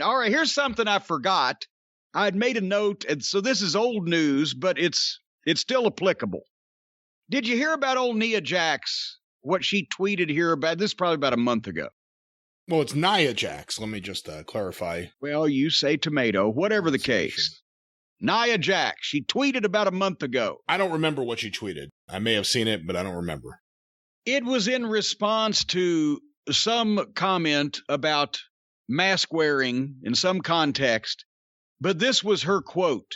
All right, here's something I forgot. I'd made a note, and so this is old news, but it's still applicable. Did you hear about old Nia Jax? What she tweeted here about? This is probably about a month ago. Well, it's Nia Jax. Let me just clarify. Well, you say tomato, whatever the case. Nia Jax, she tweeted about a month ago. I don't remember what she tweeted. I may have seen it, but I don't remember. It was in response to some comment about mask wearing in some context, but this was her quote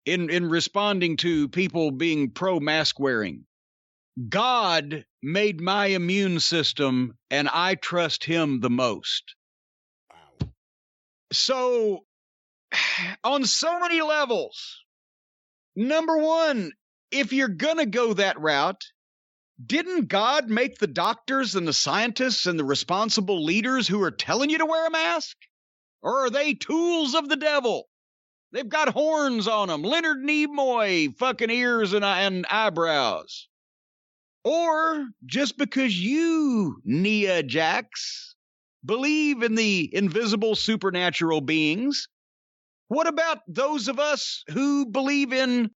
in responding to people being pro-mask wearing. God made my immune system, and I trust him the most. Wow. So, on so many levels, number one, if you're gonna go that route, didn't God make the doctors and the scientists and the responsible leaders who are telling you to wear a mask? Or are they tools of the devil? They've got horns on them, Leonard Nimoy fucking ears and eyebrows. Or just because you, Nia Jax, believe in the invisible supernatural beings, what about those of us who believe in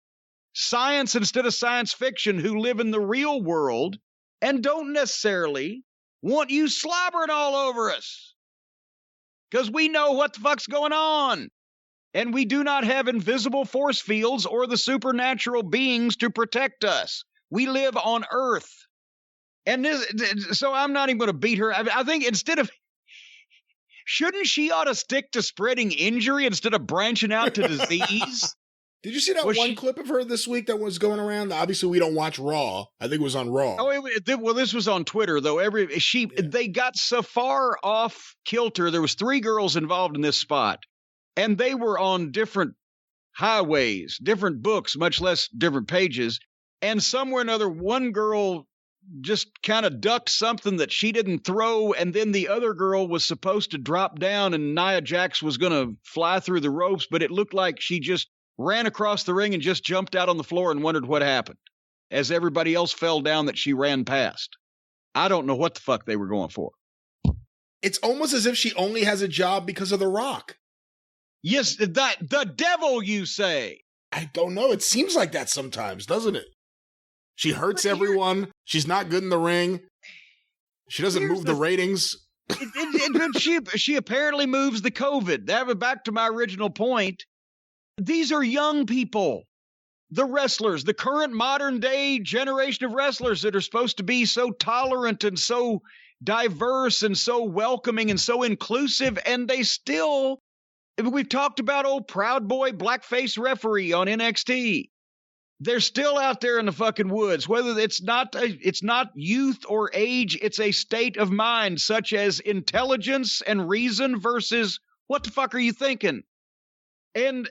science instead of science fiction, who live in the real world and don't necessarily want you slobbering all over us? Because we know what the fuck's going on. And we do not have invisible force fields or the supernatural beings to protect us. We live on Earth. And so I'm not even going to beat her. I think instead of, shouldn't she ought to stick to spreading injury instead of branching out to disease? Did you see that one clip of her this week that was going around? Obviously, we don't watch Raw. I think it was on Raw. Oh, well, this was on Twitter, though. They got so far off kilter. There was 3 girls involved in this spot, and they were on different highways, different books, much less different pages. And somewhere or another, one girl just kind of ducked something that she didn't throw, and then the other girl was supposed to drop down, and Nia Jax was going to fly through the ropes, but it looked like she just ran across the ring and just jumped out on the floor and wondered what happened as everybody else fell down that she ran past. I don't know what the fuck they were going for. It's almost as if she only has a job because of The Rock. Yes, the devil, you say? I don't know. It seems like that sometimes, doesn't it? She hurts everyone. She's not good in the ring. She doesn't move the ratings. She apparently moves the COVID. That, back to my original point. These are young people, the wrestlers, the current modern day generation of wrestlers that are supposed to be so tolerant and so diverse and so welcoming and so inclusive. And they still, we've talked about old Proud Boy blackface referee on NXT. They're still out there in the fucking woods, whether it's not youth or age. It's a state of mind, such as intelligence and reason versus what the fuck are you thinking? And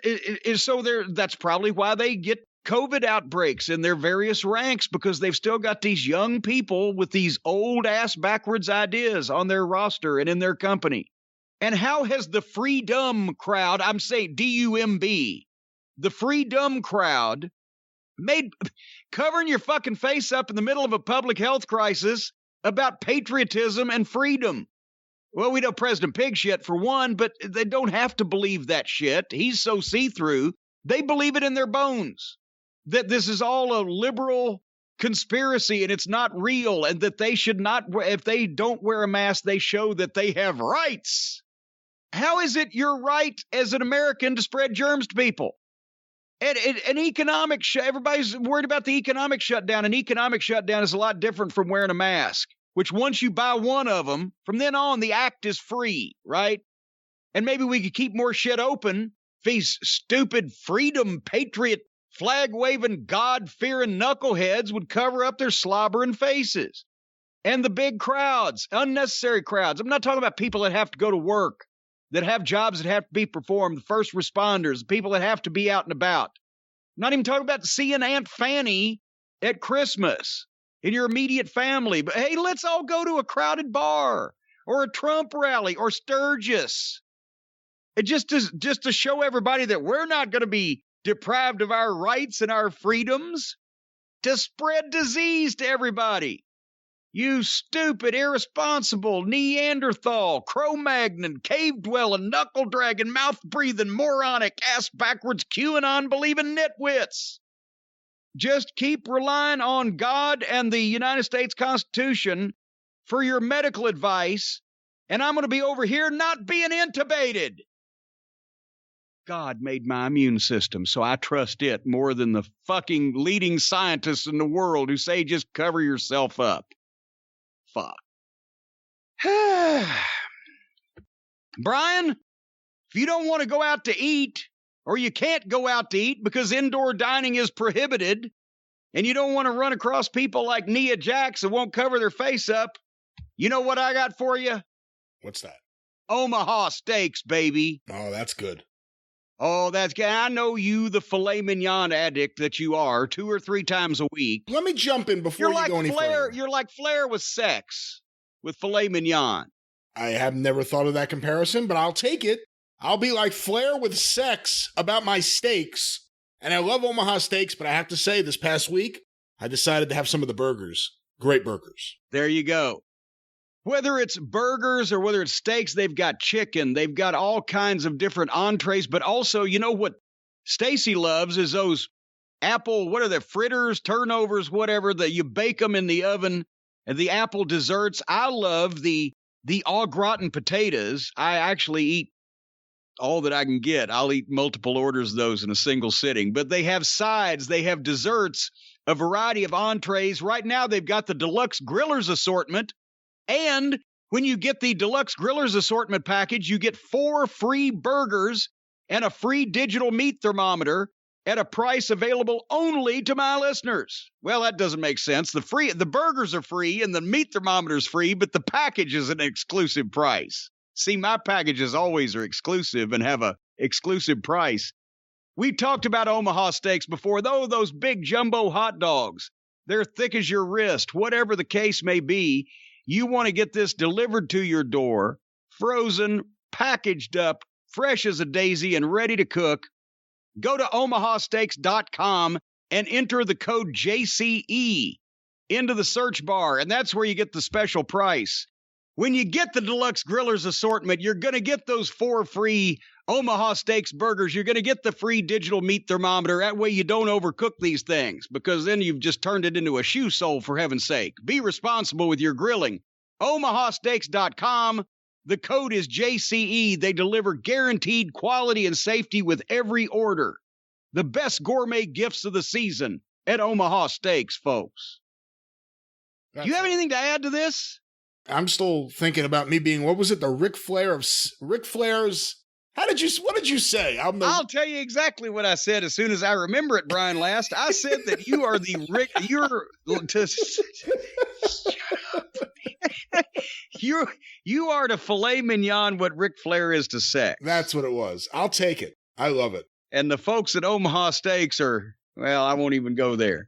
so that's probably why they get COVID outbreaks in their various ranks, because they've still got these young people with these old ass backwards ideas on their roster and in their company. And how has the freedom crowd, I'm saying D-U-M-B, the freedom crowd made covering your fucking face up in the middle of a public health crisis about patriotism and freedom? Well, we know President Pig shit for one, but they don't have to believe that shit. He's so see-through. They believe it in their bones that this is all a liberal conspiracy and it's not real, and that they should not, if they don't wear a mask, they show that they have rights. How is it your right as an American to spread germs to people? And an economic everybody's worried about the economic shutdown. An economic shutdown is a lot different from wearing a mask, which once you buy one of them, from then on, the act is free, right? And maybe we could keep more shit open if these stupid freedom, patriot, flag-waving, God-fearing knuckleheads would cover up their slobbering faces. And the big crowds, unnecessary crowds. I'm not talking about people that have to go to work, that have jobs that have to be performed, the first responders, the people that have to be out and about. I'm not even talking about seeing Aunt Fanny at Christmas in your immediate family. But hey, let's all go to a crowded bar or a Trump rally or Sturgis. It just to show everybody that we're not going to be deprived of our rights and our freedoms, to spread disease to everybody. You stupid, irresponsible, Neanderthal, Cro-Magnon, cave-dwelling, knuckle-dragging, mouth-breathing, moronic, ass-backwards, QAnon-believing nitwits. Just keep relying on God and the United States Constitution for your medical advice, and I'm going to be over here not being intubated. God made my immune system, so I trust it more than the fucking leading scientists in the world who say just cover yourself up. Fuck. Brian, if you don't want to go out to eat, or you can't go out to eat because indoor dining is prohibited, and you don't want to run across people like Nia Jax that won't cover their face up, you know what I got for you? What's that? Omaha steaks, baby. Oh, that's good. Oh, that's good. I know you, the filet mignon addict that you are, 2 or 3 times a week. Let me jump in before you go any further. You're like Flair with sex, with filet mignon. I have never thought of that comparison, but I'll take it. I'll be like Flair with sex about my steaks. And I love Omaha steaks, but I have to say, this past week, I decided to have some of the burgers. Great burgers. There you go. Whether it's burgers or whether it's steaks, they've got chicken. They've got all kinds of different entrees. But also, you know what Stacy loves is those apple, what are they, fritters, turnovers, whatever, that you bake them in the oven. And the apple desserts. I love the au gratin potatoes. I actually eat all that I can get. I'll eat multiple orders of those in a single sitting. But they have sides. They have desserts, a variety of entrees. Right now, they've got the deluxe grillers assortment. And when you get the deluxe grillers assortment package, you get 4 free burgers and a free digital meat thermometer at a price available only to my listeners. Well, that doesn't make sense. The burgers are free and the meat thermometer is free, but the package is an exclusive price. See, my packages always are exclusive and have a exclusive price. We talked about Omaha steaks before, though. Those big jumbo hot dogs, they're thick as your wrist. Whatever the case may be, you want to get this delivered to your door, frozen, packaged up, fresh as a daisy, and ready to cook. Go to omahasteaks.com and enter the code JCE into the search bar, and that's where you get the special price. When you get the deluxe grillers assortment, you're going to get those 4 free Omaha Steaks burgers. You're going to get the free digital meat thermometer. That way you don't overcook these things, because then you've just turned it into a shoe sole, for heaven's sake. Be responsible with your grilling. omahasteaks.com. The code is JCE. They deliver guaranteed quality and safety with every order. The best gourmet gifts of the season at Omaha Steaks, folks. Do you have anything to add to this? I'm still thinking about me being, what was it, the Ric Flair's, what did you say? I'll tell you exactly what I said as soon as I remember it, Brian Last. I said that you are you are to filet mignon what Ric Flair is to sex. That's what it was. I'll take it. I love it. And the folks at Omaha Steaks are, well, I won't even go there.